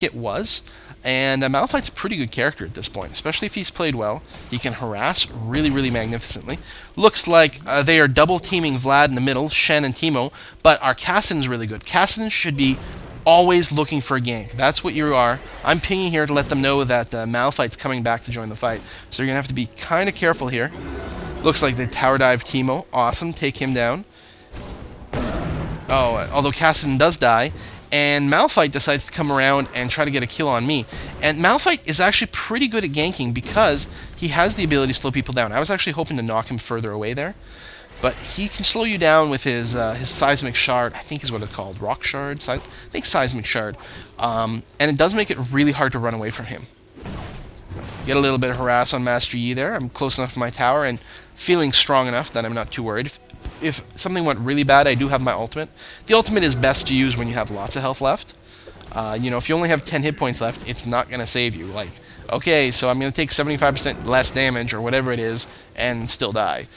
it was. And Malphite's a pretty good character at this point, especially if he's played well. He can harass really, really magnificently. Looks like they are double teaming Vlad in the middle, Shen and Teemo, but our Kassadin's really good. Kassadin should be always looking for a gank. That's what you are. I'm pinging here to let them know that Malphite's coming back to join the fight. So you're going to have to be kind of careful here. Looks like they tower dive Teemo. Awesome. Take him down. Oh, although Kassadin does die. And Malphite decides to come around and try to get a kill on me. And Malphite is actually pretty good at ganking because he has the ability to slow people down. I was actually hoping to knock him further away there. But he can slow you down with his Seismic Shard, I think is what it's called. Rock Shard? I think Seismic Shard. And it does make it really hard to run away from him. Get a little bit of harass on Master Yi there. I'm close enough to my tower and feeling strong enough that I'm not too worried. If something went really bad, I do have my ultimate. The ultimate is best to use when you have lots of health left. If you only have 10 hit points left, it's not going to save you. Like, okay, so I'm going to take 75% less damage or whatever it is and still die.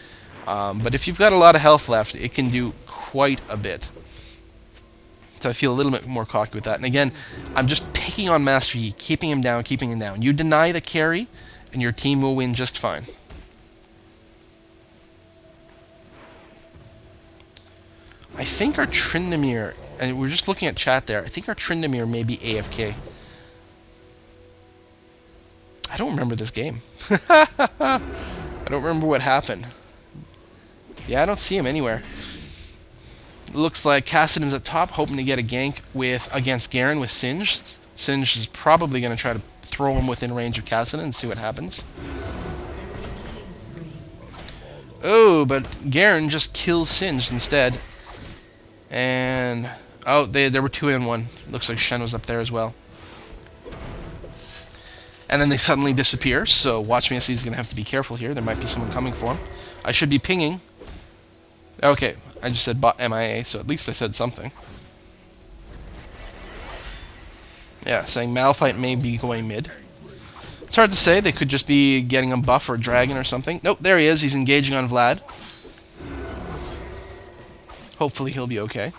But if you've got a lot of health left, it can do quite a bit. So I feel a little bit more cocky with that. And again, I'm just picking on Master Yi, keeping him down, keeping him down. You deny the carry, and your team will win just fine. I think our Tryndamere, and we're just looking at chat there, I think our Tryndamere may be AFK. I don't remember this game. I don't remember what happened. Yeah, I don't see him anywhere. Looks like Kassadin's at top, hoping to get a gank against Garen with Singed. Singed is probably going to try to throw him within range of Kassadin and see what happens. Oh, but Garen just kills Singed instead. And oh, there were 2 in 1. Looks like Shen was up there as well. And then they suddenly disappear, so WatchMeSC is going to have to be careful here. There might be someone coming for him. I should be pinging. Okay, I just said bot MIA, so at least I said something. Yeah, saying Malphite may be going mid. It's hard to say. They could just be getting a buff or a dragon or something. Nope, there he is. He's engaging on Vlad. Hopefully he'll be okay.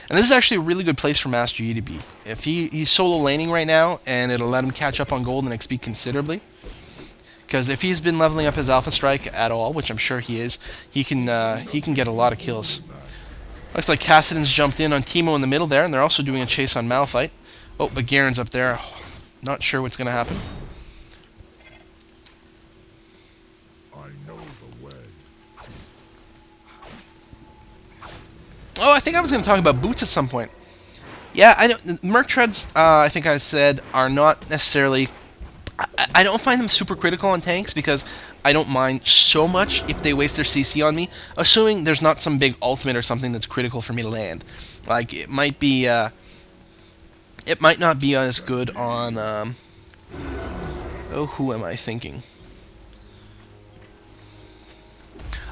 And this is actually a really good place for Master Yi to be. If he's solo laning right now, and it'll let him catch up on gold and XP considerably. Because if he's been leveling up his Alpha Strike at all, which I'm sure he is, he can get a lot of kills. Looks like Kassadin's jumped in on Teemo in the middle there, and they're also doing a chase on Malphite. Oh, but Garen's up there. Not sure what's going to happen. Oh, I think I was going to talk about boots at some point. Yeah, Merc Treads, I think I said, are not necessarily... I don't find them super critical on tanks because I don't mind so much if they waste their CC on me, assuming there's not some big ultimate or something that's critical for me to land. Like, it might be... it might not be as good on... oh, who am I thinking?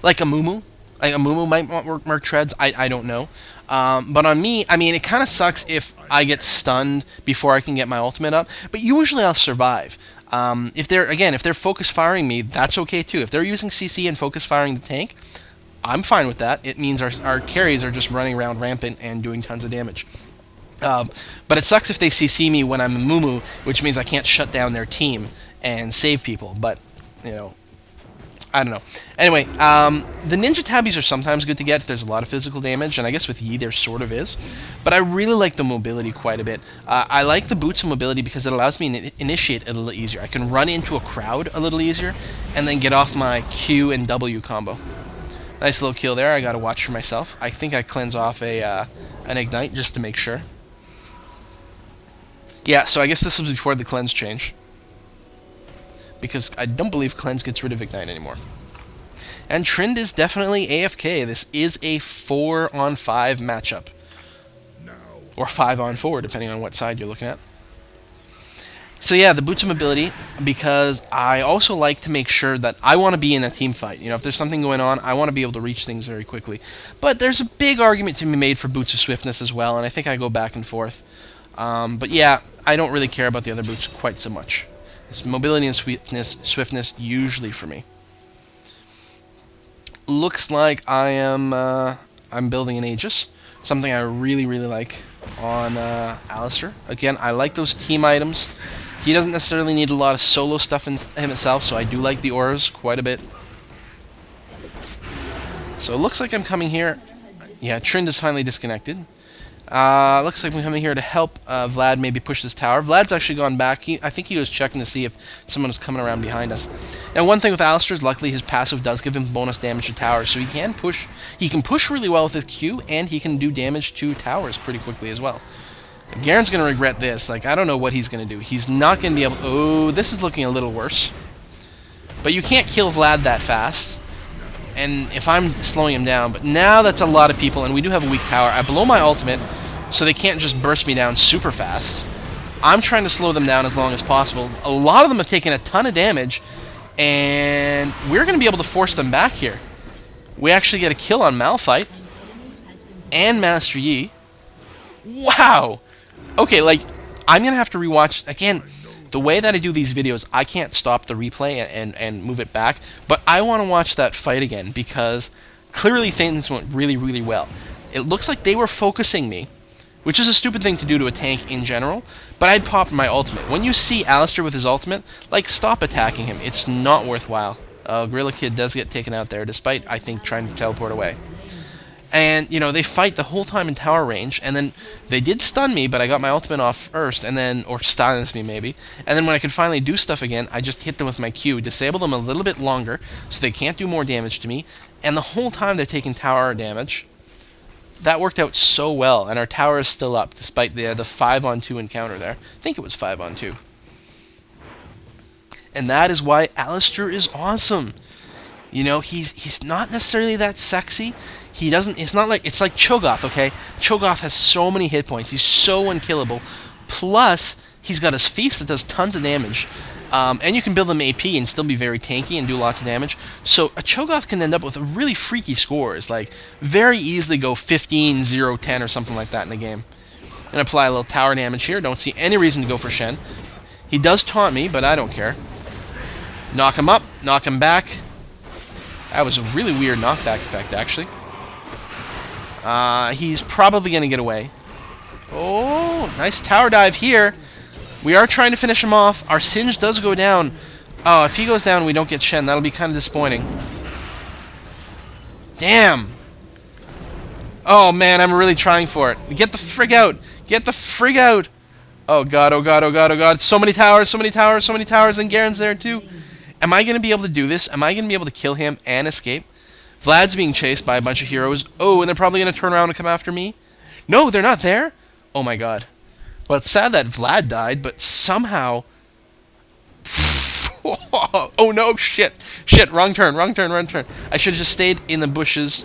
Like a Mumu. Like a Mumu might want Merc Treads, I don't know. But on me, I mean, it kind of sucks if I get stunned before I can get my ultimate up, but usually I'll survive. If they're focus firing me, that's okay too. If they're using CC and focus firing the tank, I'm fine with that. It means our carries are just running around rampant and doing tons of damage. But it sucks if they CC me when I'm a Mumu, which means I can't shut down their team and save people, but, you know, I don't know. Anyway, the Ninja Tabbies are sometimes good to get if there's a lot of physical damage, and I guess with Yi there sort of is. But I really like the mobility quite a bit. I like the boots of mobility because it allows me to initiate a little easier. I can run into a crowd a little easier, and then get off my Q and W combo. Nice little kill there. I gotta watch for myself. I think I cleanse off an Ignite just to make sure. Yeah, so I guess this was before the cleanse change. Because I don't believe Cleanse gets rid of Ignite anymore. And Trynd is definitely AFK. This is a 4-on-5 matchup. Or 5-on-4, depending on what side you're looking at. So yeah, the boots of mobility, because I also like to make sure that I want to be in a team fight. You know, if there's something going on, I want to be able to reach things very quickly. But there's a big argument to be made for boots of swiftness as well, and I think I go back and forth. But yeah, I don't really care about the other boots quite so much. It's mobility and swiftness usually for me. Looks like I'm building an Aegis. Something I really, really like on Alistar. Again, I like those team items. He doesn't necessarily need a lot of solo stuff in himself, so I do like the auras quite a bit. So it looks like I'm coming here. Yeah, Trind is finally disconnected. Looks like I'm coming here to help Vlad maybe push this tower. Vlad's actually gone back. I think he was checking to see if someone was coming around behind us. And one thing with Alistar is luckily his passive does give him bonus damage to towers, so he can push. He can push really well with his Q, and he can do damage to towers pretty quickly as well. Garen's going to regret this. Like, I don't know what he's going to do. He's not going to be able... Oh, this is looking a little worse. But you can't kill Vlad that fast. And if I'm slowing him down... But now that's a lot of people, and we do have a weak tower. I blow my ultimate, so they can't just burst me down super fast. I'm trying to slow them down as long as possible. A lot of them have taken a ton of damage, and we're going to be able to force them back here. We actually get a kill on Malphite and Master Yi. Wow! Okay, like, I'm going to have to rewatch... Again, the way that I do these videos, I can't stop the replay and move it back, but I want to watch that fight again, because clearly things went really, really well. It looks like they were focusing me, which is a stupid thing to do to a tank in general, but I'd pop my ultimate. When you see Alistar with his ultimate, like, stop attacking him. It's not worthwhile. Gorilla Kid does get taken out there, despite, I think, trying to teleport away. And, you know, they fight the whole time in tower range, and then they did stun me, but I got my ultimate off first, and then, or silence me maybe, and then when I could finally do stuff again, I just hit them with my Q, disable them a little bit longer, so they can't do more damage to me, and the whole time they're taking tower damage. That worked out so well, and our tower is still up, despite the 5-on-2 encounter there. I think it was 5-on-2. And that is why Alistar is awesome. You know, he's not necessarily that sexy. He doesn't. It's not like it's like Cho'Gath. Okay, Cho'Gath has so many hit points. He's so unkillable. Plus, he's got his feast that does tons of damage. And you can build him AP and still be very tanky and do lots of damage. So a Cho'Gath can end up with really freaky scores, like very easily go 15, 0, 10 or something like that in the game. And apply a little tower damage here. Don't see any reason to go for Shen. He does taunt me, but I don't care. Knock him up, knock him back. That was a really weird knockback effect, actually. He's probably going to get away. Oh, nice tower dive here. We are trying to finish him off. Our Singe does go down. Oh, if he goes down, we don't get Shen. That'll be kind of disappointing. Damn. Oh, man, I'm really trying for it. Get the frig out. Get the frig out. Oh, God, oh, God, oh, God, oh, God. So many towers, so many towers, so many towers, and Garen's there, too. Am I going to be able to do this? Am I going to be able to kill him and escape? Vlad's being chased by a bunch of heroes. Oh, and they're probably going to turn around and come after me? No, they're not there? Oh, my God. Well, it's sad that Vlad died, but somehow... Oh, no, shit. Shit, wrong turn, wrong turn, wrong turn. I should have just stayed in the bushes.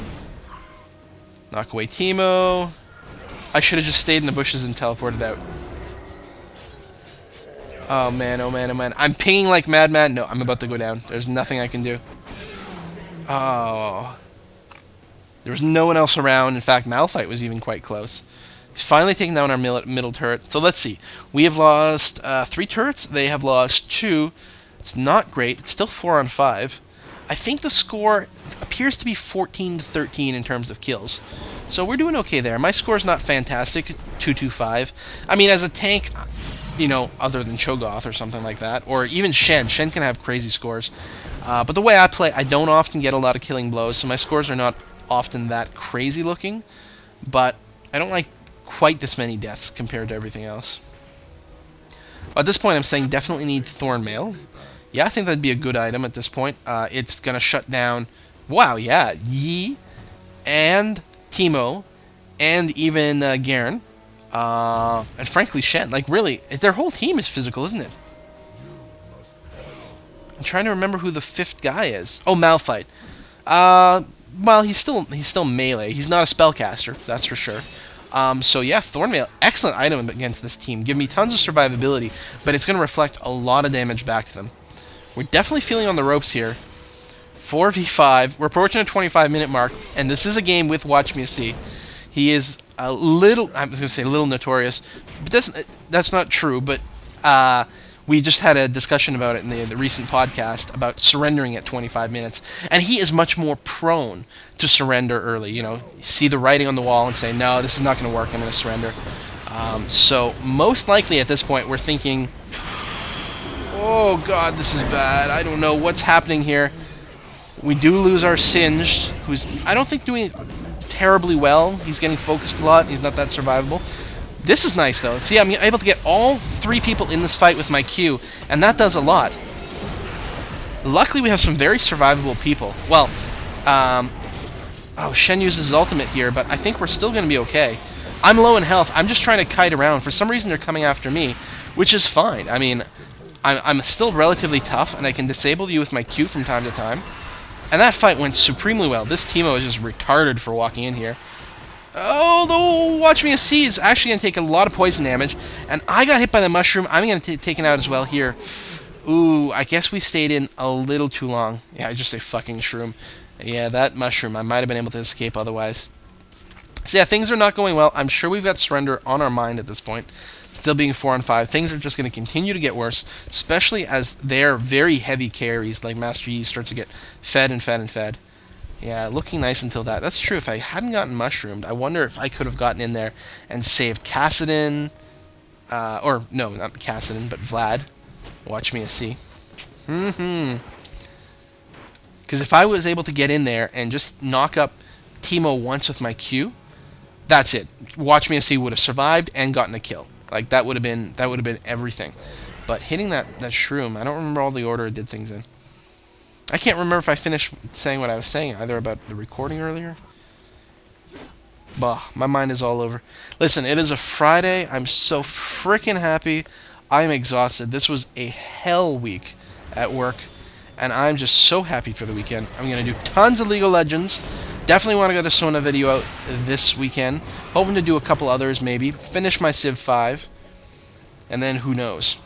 Knock away Teemo. I should have just stayed in the bushes and teleported out. Oh, man, oh, man, oh, man. I'm pinging like madman. No, I'm about to go down. There's nothing I can do. Oh. There was no one else around. In fact, Malphite was even quite close. He's finally taking down our middle turret. So let's see. We have lost 3 turrets. They have lost 2. It's not great. It's still 4-on-5. I think the score appears to be 14-13 in terms of kills. So we're doing okay there. My score's not fantastic. 2-2-5. I mean, as a tank, you know, other than Cho'Gath or something like that, or even Shen. Shen can have crazy scores. But the way I play, I don't often get a lot of killing blows, so my scores are not often that crazy looking. But I don't like quite this many deaths compared to everything else. At this point, I'm saying definitely need Thornmail. Yeah, I think that'd be a good item at this point. It's going to shut down, wow, yeah, Yi and Teemo and even Garen. And frankly, Shen. Like, really, their whole team is physical, isn't it? I'm trying to remember who the 5th guy is. Oh, Malphite. Well, he's still melee. He's not a spellcaster, that's for sure. So yeah, Thornmail, excellent item against this team. Give me tons of survivability, but it's going to reflect a lot of damage back to them. We're definitely feeling on the ropes here. 4v5. We're approaching a 25-minute mark, and this is a game with WatchMeSC. He is a little, I was going to say a little notorious, but that's not true, but We just had a discussion about it in the recent podcast about surrendering at 25 minutes, and he is much more prone to surrender early. See the writing on the wall and say, no, this is not going to work, I'm going to surrender. So most likely at this point we're thinking, oh god, this is bad, I don't know what's happening here. We do lose our Singed, who's, I don't think, doing terribly well. He's getting focused a lot, he's not that survivable. This is nice, though. See, I'm able to get all 3 people in this fight with my Q, and that does a lot. Luckily, we have some very survivable people. Well, oh, Shen uses his ultimate here, but I think we're still going to be okay. I'm low in health. I'm just trying to kite around. For some reason, they're coming after me, which is fine. I mean, I'm still relatively tough, and I can disable you with my Q from time to time. And that fight went supremely well. This Teemo is just retarded for walking in here. Although WatchMeSC is actually going to take a lot of poison damage, and I got hit by the mushroom. I'm going to get taken out as well here. Ooh, I guess we stayed in a little too long. Yeah, I just say fucking shroom. Yeah, that mushroom, I might have been able to escape otherwise. So yeah, things are not going well. I'm sure we've got surrender on our mind at this point. Still being 4-on-5. Things are just going to continue to get worse, especially as their very heavy carries, like Master Yi, starts to get fed and fed and fed. Yeah, looking nice until that. That's true. If I hadn't gotten mushroomed, I wonder if I could have gotten in there and saved Kassadin. Or, no, not Kassadin, but Vlad. WatchMeSC. Because if I was able to get in there and just knock up Teemo once with my Q, that's it. WatchMeSC would have survived and gotten a kill. Like, that would have been everything. But hitting that shroom, I don't remember all the order it did things in. I can't remember if I finished saying what I was saying, either about the recording earlier. Bah, my mind is all over. Listen, it is a Friday. I'm so freaking happy. I'm exhausted. This was a hell week at work, and I'm just so happy for the weekend. I'm going to do tons of League of Legends. Definitely want to get a Sona video out this weekend. Hoping to do a couple others, maybe. Finish my Civ 5. And then who knows.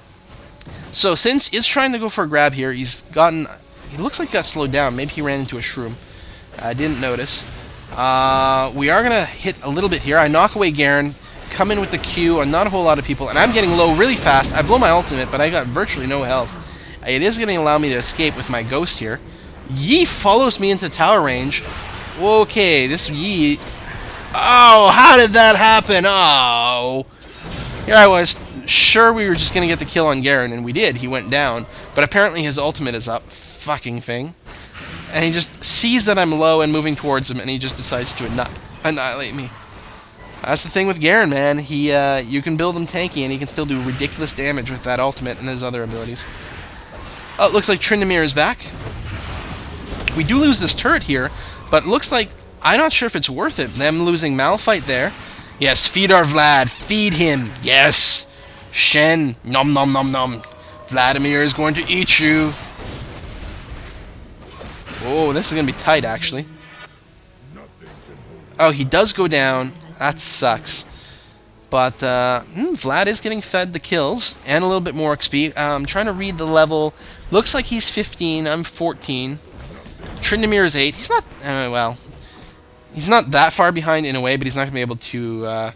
So, since he's trying to go for a grab here, he's gotten... He looks like he got slowed down. Maybe he ran into a shroom. I didn't notice. We are going to hit a little bit here. I knock away Garen, come in with the Q on not a whole lot of people, and I'm getting low really fast. I blow my ultimate, but I got virtually no health. It is going to allow me to escape with my Ghost here. Yi follows me into tower range. Okay, this Yi... Oh, how did that happen? Oh. Here I was, sure we were just going to get the kill on Garen, and we did. He went down, but apparently his ultimate is up. Fucking thing. And he just sees that I'm low and moving towards him, and he just decides to annihilate me. That's the thing with Garen, man. You can build him tanky, and he can still do ridiculous damage with that ultimate and his other abilities. Oh, it looks like Tryndamere is back. We do lose this turret here, but it looks like... I'm not sure if it's worth it. Them losing Malphite there. Yes, feed our Vlad. Feed him. Yes. Shen. Nom nom nom nom. Vladimir is going to eat you. Oh, this is going to be tight, actually. Oh, he does go down. That sucks. But Vlad is getting fed the kills and a little bit more XP. I'm trying to read the level. Looks like he's 15. I'm 14. Tryndamere is 8. He's not... well... He's not that far behind in a way, but he's not going to be able to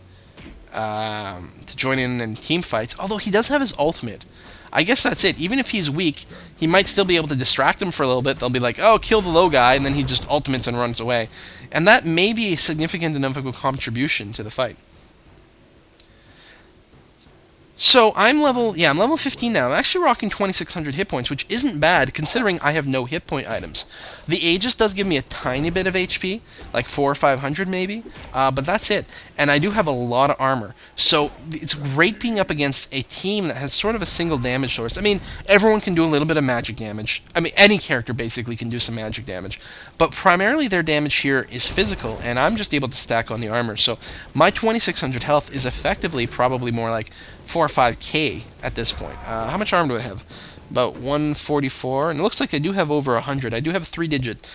join in team fights. Although he does have his ultimate. I guess that's it. Even if he's weak, he might still be able to distract them for a little bit. They'll be like, oh, kill the low guy, and then he just ultimates and runs away. And that may be a significant enough of a contribution to the fight. So I'm level 15 now. I'm actually rocking 2,600 hit points, which isn't bad considering I have no hit point items. The Aegis does give me a tiny bit of HP, like 400 or 500 maybe, but that's it. And I do have a lot of armor. So it's great being up against a team that has sort of a single damage source. I mean, everyone can do a little bit of magic damage. I mean, any character basically can do some magic damage. But primarily their damage here is physical, and I'm just able to stack on the armor. So my 2,600 health is effectively probably more like 4 or 5k at this point. How much armor do I have? About 144, and it looks like I do have over 100. I do have a 3-digit